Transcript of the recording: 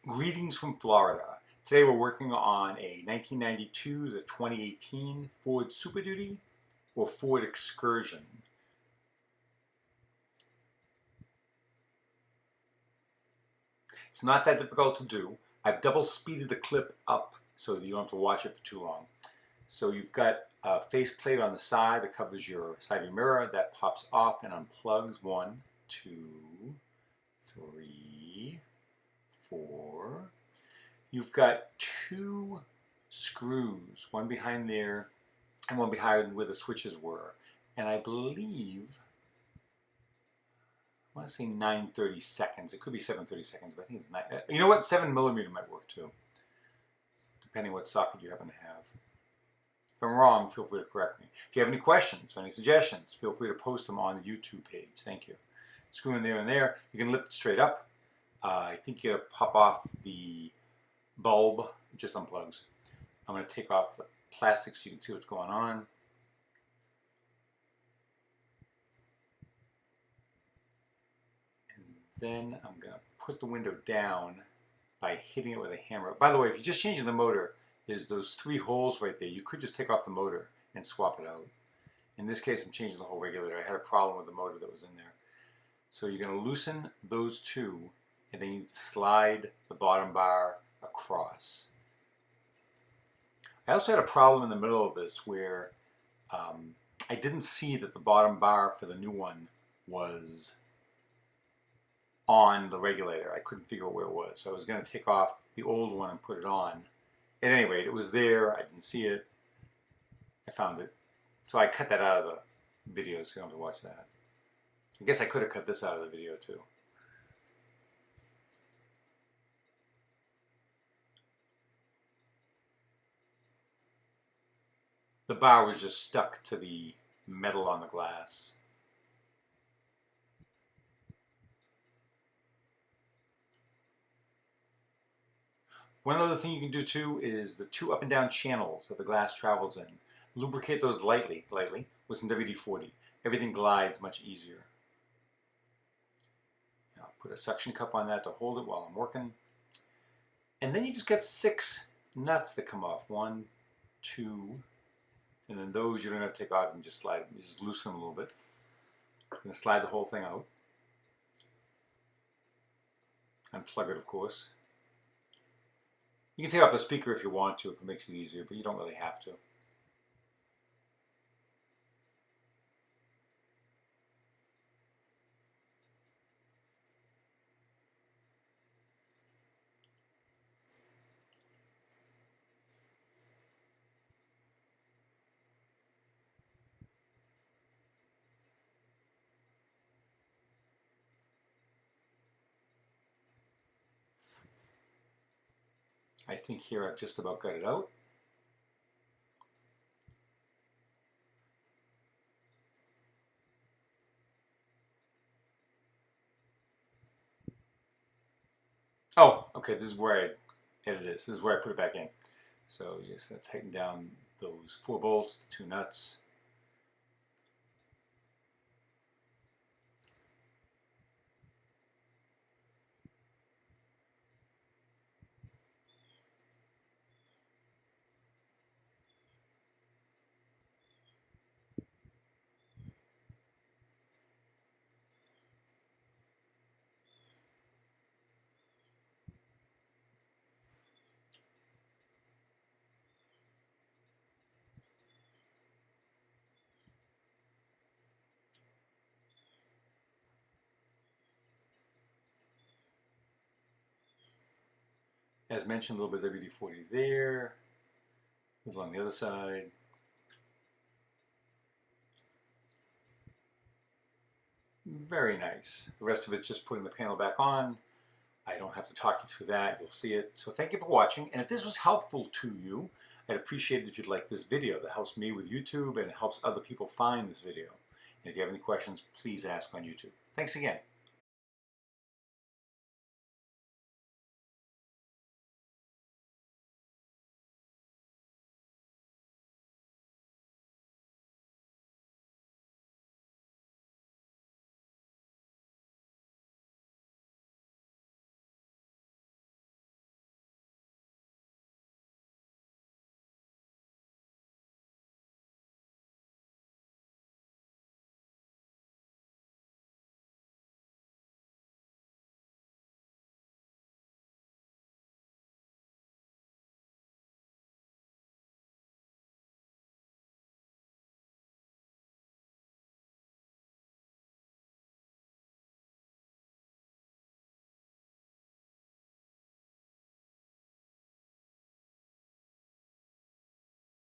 Greetings from Florida. Today we're working on a 1992 to 2018 Ford Superduty or Ford Excursion. It's not that difficult to do. I've double speeded the clip up so that you don't have to watch it for too long. So you've got a faceplate on the side that covers your side of your mirror. That pops off and unplugs. 1, 2, 3, 4. You've got 2 screws, one behind there and one behind where the switches were. And I believe, I want to say 9/32. It could be 7/32, but I think it's 9. You know what? 7mm might work too, depending what socket you happen to have. If I'm wrong, feel free to correct me. If you have any questions or any suggestions, feel free to post them on the YouTube page. Thank you. Screw in there and there. You can lift it straight up. I think you gotta pop off the bulb. It just unplugs. I'm going to take off the plastic so you can see what's going on. And then I'm going to put the window down by hitting it with a hammer. By the way, if you're just changing the motor, there's those 3 holes right there. You could just take off the motor and swap it out. In this case, I'm changing the whole regulator. I had a problem with the motor that was in there. So you're going to loosen those 2, and then you slide the bottom bar across. I also had a problem in the middle of this where I didn't see that the bottom bar for the new one was on the regulator. I couldn't figure out where it was. So I was going to take off the old one and put it on. At any rate, it was there. I didn't see it. I found it. So I cut that out of the video so you don't have to watch that. I guess I could have cut this out of the video too. The bar was just stuck to the metal on the glass. One other thing you can do too is the 2 up and down channels that the glass travels in. Lubricate those lightly with some WD-40. Everything glides much easier. Now put a suction cup on that to hold it while I'm working. And then you just got 6 nuts that come off. 1, 2, and then those you don't have to take off and just slide them. You just loosen them a little bit. I'm going to slide the whole thing out. Unplug it, of course. You can take off the speaker if you want to, if it makes it easier, but you don't really have to. I think here I've just about got it out. Oh, okay, this is where it is. This is where I put it back in. So you just tighten down those 4 bolts, the 2 nuts. As mentioned, a little bit of WD-40 there. Move along the other side. Very nice. The rest of it's just putting the panel back on. I don't have to talk you through that. You'll see it. So thank you for watching. And if this was helpful to you, I'd appreciate it if you'd like this video. That helps me with YouTube and it helps other people find this video. And if you have any questions, please ask on YouTube. Thanks again.